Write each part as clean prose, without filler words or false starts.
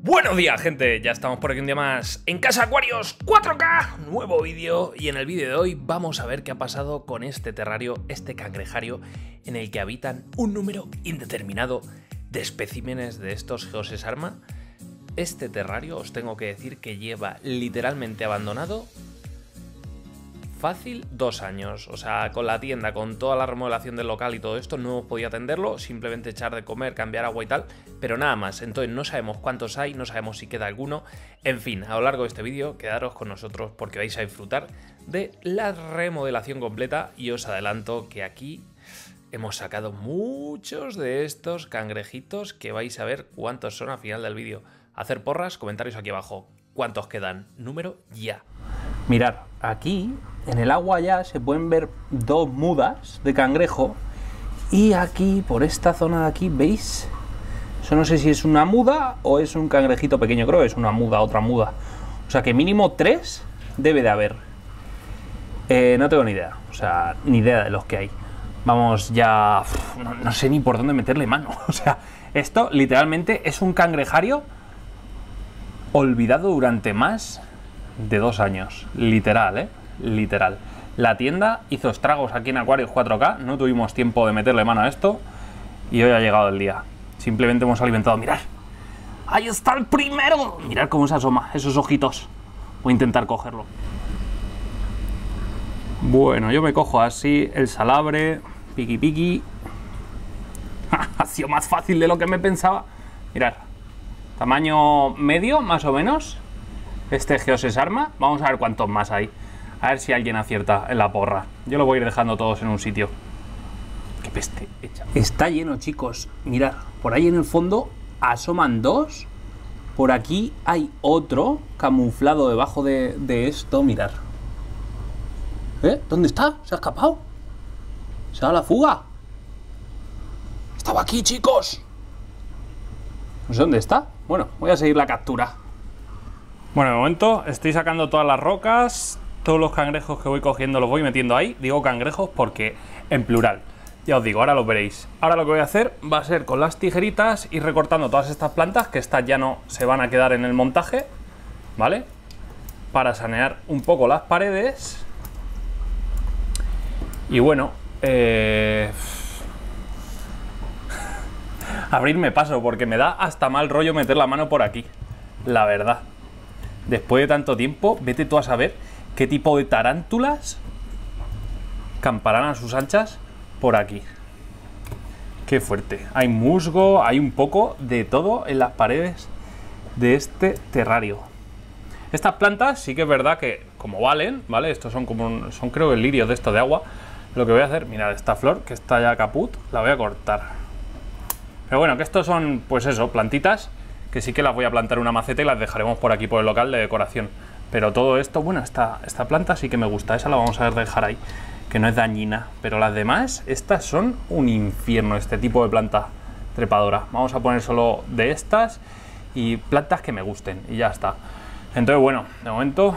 Buenos días, gente, ya estamos por aquí un día más en Casa Aquarios 4K, nuevo vídeo, y en el vídeo de hoy vamos a ver qué ha pasado con este terrario, este cangrejario en el que habitan un número indeterminado de especímenes de estos Geosesarma. Este terrario os tengo que decir que lleva literalmente abandonado fácil 2 años, o sea, con la tienda, con toda la remodelación del local y todo esto, no hemos podido atenderlo, simplemente echar de comer, cambiar agua y tal, pero nada más. Entonces no sabemos cuántos hay, no sabemos si queda alguno. En fin, a lo largo de este vídeo quedaros con nosotros porque vais a disfrutar de la remodelación completa, y os adelanto que aquí hemos sacado muchos de estos cangrejitos que vais a ver cuántos son al final del vídeo. Hacer porras, comentarios aquí abajo, cuántos quedan, número ya. Mirad, aquí en el agua ya se pueden ver 2 mudas de cangrejo, y aquí por esta zona de aquí, ¿veis? Eso no sé si es una muda o es un cangrejito pequeño, creo que es una muda, otra muda. O sea que mínimo 3 debe de haber. No tengo ni idea, o sea, ni idea de los que hay. Vamos ya, no sé ni por dónde meterle mano. O sea, esto literalmente es un cangrejario olvidado durante más de 2 años, literal, literal. La tienda hizo estragos aquí en Aquarios 4K, no tuvimos tiempo de meterle mano a esto y hoy ha llegado el día. Simplemente hemos alimentado, mirad, ahí está el primero, mirad cómo se asoma, esos ojitos. Voy a intentar cogerlo. Bueno, yo me cojo así el salabre, piqui piqui. Ha sido más fácil de lo que me pensaba. Mirad, tamaño medio más o menos. Este Geosesarma, vamos a ver cuántos más hay. A ver si alguien acierta en la porra. Yo lo voy a ir dejando todos en un sitio. Qué peste hecha. Está lleno, chicos. Mirad, por ahí en el fondo asoman 2. Por aquí hay otro camuflado debajo de esto. Mirad. ¿Dónde está? ¿Se ha escapado? ¿Se ha dado la fuga? Estaba aquí, chicos. No sé dónde está. Bueno, voy a seguir la captura. Bueno, de momento estoy sacando todas las rocas, todos los cangrejos que voy cogiendo los voy metiendo ahí. Digo cangrejos porque en plural. Ya os digo, ahora los veréis. Ahora lo que voy a hacer va a ser con las tijeritas ir recortando todas estas plantas, que estas ya no se van a quedar en el montaje, ¿vale? Para sanear un poco las paredes. Y bueno, abrirme paso porque me da hasta mal rollo meter la mano por aquí, la verdad. Después de tanto tiempo, vete tú a saber qué tipo de tarántulas camparán a sus anchas por aquí. Qué fuerte. Hay musgo, hay un poco de todo en las paredes de este terrario. Estas plantas sí que es verdad que, como valen, ¿vale? Estos son como son creo que lirios de esto de agua. Lo que voy a hacer, mirad, esta flor que está ya caput, la voy a cortar. Pero bueno, que estos son, pues eso, plantitas que sí que las voy a plantar en una maceta y las dejaremos por aquí por el local de decoración. Pero todo esto, bueno, esta planta sí que me gusta, esa la vamos a dejar ahí, que no es dañina. Pero las demás, estas son un infierno, este tipo de planta trepadora. Vamos a poner solo de estas y plantas que me gusten y ya está. Entonces, bueno, de momento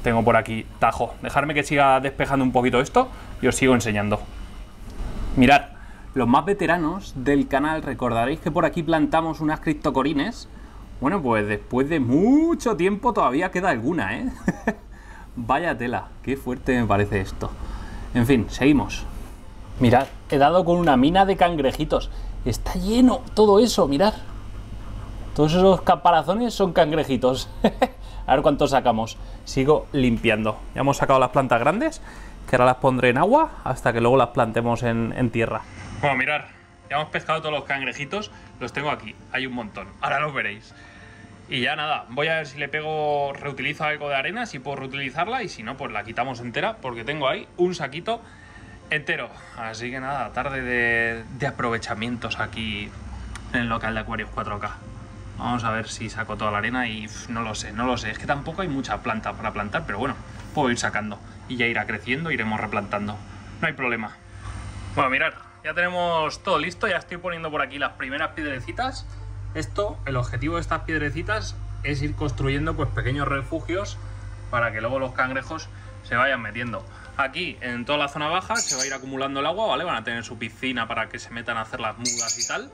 tengo por aquí tajo. Dejarme que siga despejando un poquito esto y os sigo enseñando. Mirad. Los más veteranos del canal recordaréis que por aquí plantamos unas criptocorines. Bueno, pues después de mucho tiempo todavía queda alguna, ¿eh? Vaya tela, qué fuerte me parece esto. En fin, seguimos. Mirad, he dado con una mina de cangrejitos. Está lleno todo eso, mirad. Todos esos caparazones son cangrejitos. A ver cuántos sacamos. Sigo limpiando. Ya hemos sacado las plantas grandes, que ahora las pondré en agua hasta que luego las plantemos en tierra. Bueno, mirad, ya hemos pescado todos los cangrejitos, los tengo aquí, hay un montón, ahora los veréis. Y ya nada, voy a ver si le pego, reutilizo algo de arena, si puedo reutilizarla, y si no, pues la quitamos entera, porque tengo ahí un saquito entero. Así que nada, tarde de aprovechamientos aquí en el local de Aquarios 4K. Vamos a ver si saco toda la arena y no lo sé, es que tampoco hay mucha planta para plantar, pero bueno, puedo ir sacando y ya irá creciendo, iremos replantando, no hay problema. Bueno, mirad. Ya tenemos todo listo, ya estoy poniendo por aquí las primeras piedrecitas. Esto, el objetivo de estas piedrecitas es ir construyendo pues pequeños refugios para que luego los cangrejos se vayan metiendo. Aquí, en toda la zona baja, se va a ir acumulando el agua, ¿vale? Van a tener su piscina para que se metan a hacer las mudas y tal.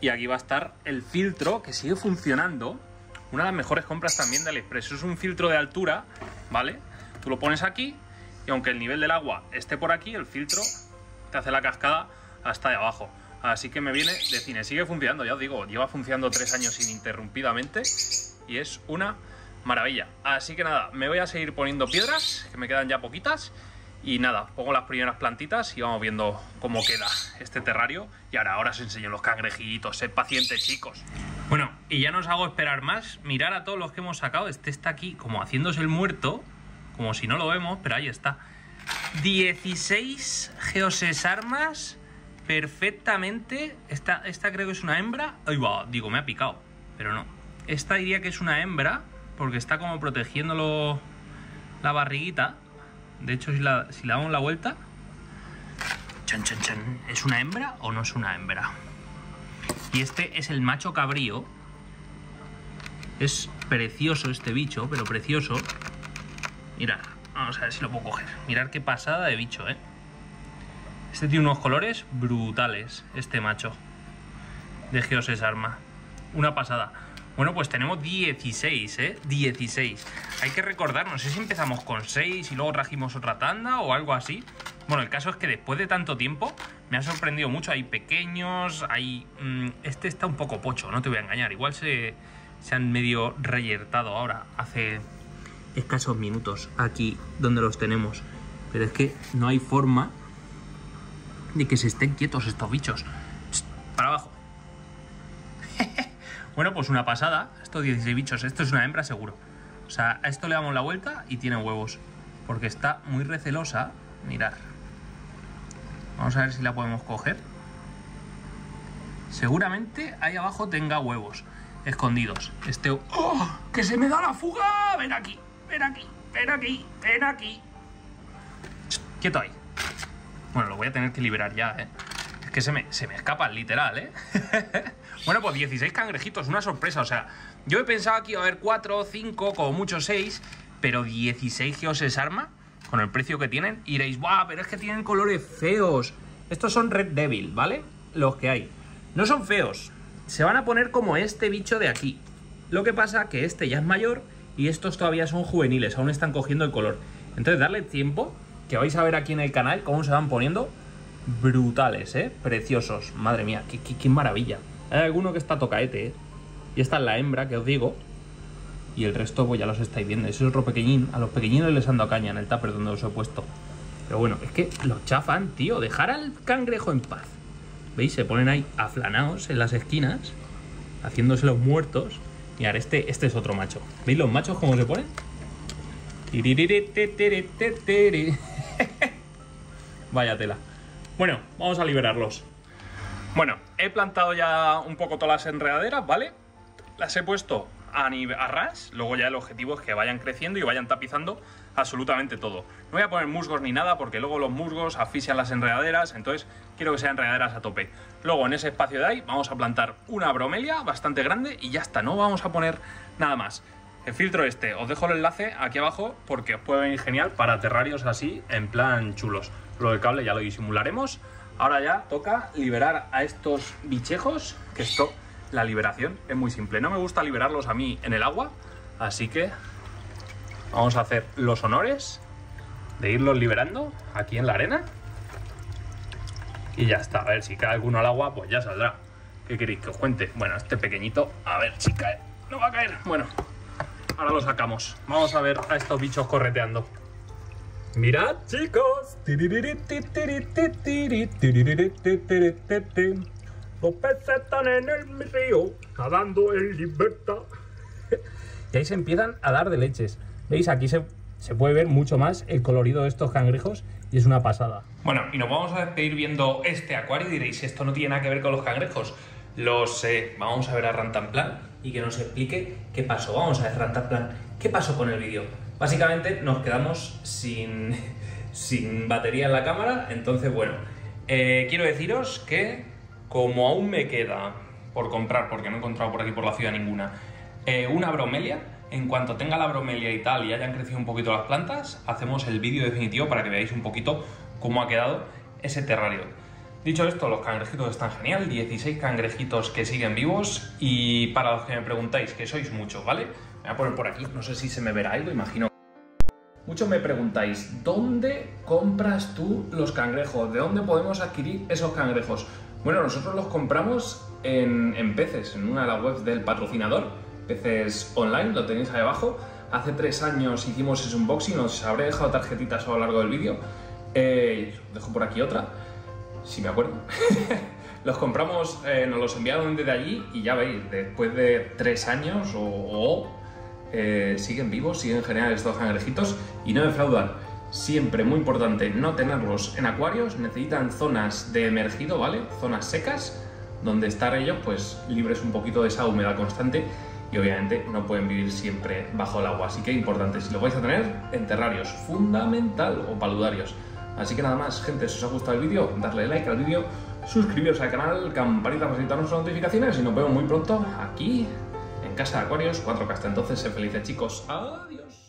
Y aquí va a estar el filtro que sigue funcionando. Una de las mejores compras también de AliExpress. Es un filtro de altura, ¿vale? Tú lo pones aquí y aunque el nivel del agua esté por aquí, el filtro te hace la cascada hasta de abajo. Así que me viene de cine. Sigue funcionando, ya os digo, lleva funcionando 3 años ininterrumpidamente y es una maravilla. Así que nada, me voy a seguir poniendo piedras, que me quedan ya poquitas. Y nada, pongo las primeras plantitas y vamos viendo cómo queda este terrario. Y ahora os enseño los cangrejitos. Sed pacientes, chicos. Bueno, y ya no os hago esperar más. Mirar a todos los que hemos sacado. Este está aquí como haciéndose el muerto, como si no lo vemos, pero ahí está. 16 geosesarmas perfectamente. Esta creo que es una hembra. Ay, va, digo, me ha picado, pero no. Esta diría que es una hembra porque está como protegiéndolo la barriguita. De hecho, si le damos la vuelta... Chan, chan, chan. ¿Es una hembra o no es una hembra? Y este es el macho cabrío. Es precioso este bicho, pero precioso. Mirad, vamos a ver si lo puedo coger. Mirad qué pasada de bicho, ¿eh? Este tiene unos colores brutales, este macho de Geosesarma. Una pasada. Bueno, pues tenemos 16, ¿eh? 16. Hay que recordar, no sé si empezamos con 6 y luego trajimos otra tanda o algo así. Bueno, el caso es que después de tanto tiempo me ha sorprendido mucho. Hay pequeños, hay... este está un poco pocho, no te voy a engañar. Igual se han medio reyertado ahora, hace escasos minutos, aquí donde los tenemos. Pero es que no hay forma de que se estén quietos estos bichos. Para abajo. Bueno, pues una pasada, estos 16 bichos. Esto es una hembra seguro. O sea, a esto le damos la vuelta y tiene huevos. Porque está muy recelosa. Mirad. Vamos a ver si la podemos coger. Seguramente ahí abajo tenga huevos escondidos. Este... ¡Oh! ¡Que se me da la fuga! ¡Ven aquí! ¡Ven aquí! ¡Ven aquí! ¡Ven aquí! Quieto ahí. Bueno, lo voy a tener que liberar ya, ¿eh? Es que se me escapan, literal, ¿eh? Bueno, pues 16 cangrejitos, una sorpresa. O sea, yo he pensado que iba a haber 4, 5, como mucho 6, pero 16 Geosesarma, con el precio que tienen, iréis, ¡buah! Pero es que tienen colores feos. Estos son Red Devil, ¿vale? Los que hay. No son feos. Se van a poner como este bicho de aquí. Lo que pasa que este ya es mayor y estos todavía son juveniles, aún están cogiendo el color. Entonces, darle tiempo, que vais a ver aquí en el canal cómo se van poniendo brutales, ¿eh? Preciosos. Madre mía, qué maravilla. Hay alguno que está tocaete, ¿eh? Y esta es la hembra que os digo. Y el resto pues ya los estáis viendo. Ese es otro pequeñín. A los pequeñinos les han dado caña en el tupper donde os he puesto. Pero bueno, es que los chafan, tío. Dejar al cangrejo en paz. ¿Veis? Se ponen ahí aflanados en las esquinas, haciéndose los muertos. Y ahora este es otro macho. ¿Veis los machos cómo se ponen? Vaya tela. Bueno, vamos a liberarlos. Bueno, he plantado ya un poco todas las enredaderas, ¿vale? Las he puesto a ras, luego ya el objetivo es que vayan creciendo y vayan tapizando absolutamente todo. No voy a poner musgos ni nada porque luego los musgos asfixian las enredaderas, entonces quiero que sean enredaderas a tope. Luego en ese espacio de ahí vamos a plantar una bromelia bastante grande y ya está, no vamos a poner nada más. El filtro este, os dejo el enlace aquí abajo porque os puede venir genial para terrarios así, en plan chulos. Lo del cable ya lo disimularemos. Ahora ya toca liberar a estos bichejos, que esto, la liberación es muy simple. No me gusta liberarlos a mí en el agua, así que vamos a hacer los honores de irlos liberando aquí en la arena. Y ya está, a ver si cae alguno al agua, pues ya saldrá. ¿Qué queréis que os cuente? Bueno, este pequeñito, a ver si cae. No va a caer. Bueno, ahora lo sacamos. Vamos a ver a estos bichos correteando. Mirad, chicos. Los peces están en el río, nadando en libertad. Y ahí se empiezan a dar de leches. ¿Veis? Aquí se puede ver mucho más el colorido de estos cangrejos y es una pasada. Bueno, y nos vamos a despedir viendo este acuario y diréis, esto no tiene nada que ver con los cangrejos. Lo sé. Vamos a ver a Rantanplan y que nos explique qué pasó. Vamos a ver, Rantanplan, ¿qué pasó con el vídeo? Básicamente nos quedamos sin batería en la cámara, entonces bueno, quiero deciros que como aún me queda por comprar, porque no he encontrado por aquí por la ciudad ninguna, una bromelia, en cuanto tenga la bromelia y tal y hayan crecido un poquito las plantas, hacemos el vídeo definitivo para que veáis un poquito cómo ha quedado ese terrario. Dicho esto, los cangrejitos están genial, 16 cangrejitos que siguen vivos y para los que me preguntáis, que sois muchos, ¿vale? Me voy a poner por aquí, no sé si se me verá algo, imagino. Muchos me preguntáis, ¿dónde compras tú los cangrejos? ¿De dónde podemos adquirir esos cangrejos? Bueno, nosotros los compramos en Peces, en una de las webs del patrocinador, Peces Online, lo tenéis ahí abajo. Hace 3 años hicimos ese unboxing, os habré dejado tarjetitas a lo largo del vídeo. Dejo por aquí otra, si me acuerdo. Los compramos, nos los enviaron desde allí y ya veis, después de 3 años siguen vivos, siguen geniales estos cangrejitos y no defraudan. Siempre, muy importante, no tenerlos en acuarios, necesitan zonas de emergido, ¿vale? Zonas secas, donde estar ellos pues libres un poquito de esa humedad constante y obviamente no pueden vivir siempre bajo el agua. Así que importante, si lo vais a tener, en terrarios, fundamental, o paludarios. Así que nada más, gente, si os ha gustado el vídeo, darle like al vídeo, suscribiros al canal, campanita para solicitar nuestras notificaciones y nos vemos muy pronto aquí en Casa de Acuarios 4K. Hasta entonces, sed felices, chicos. Adiós.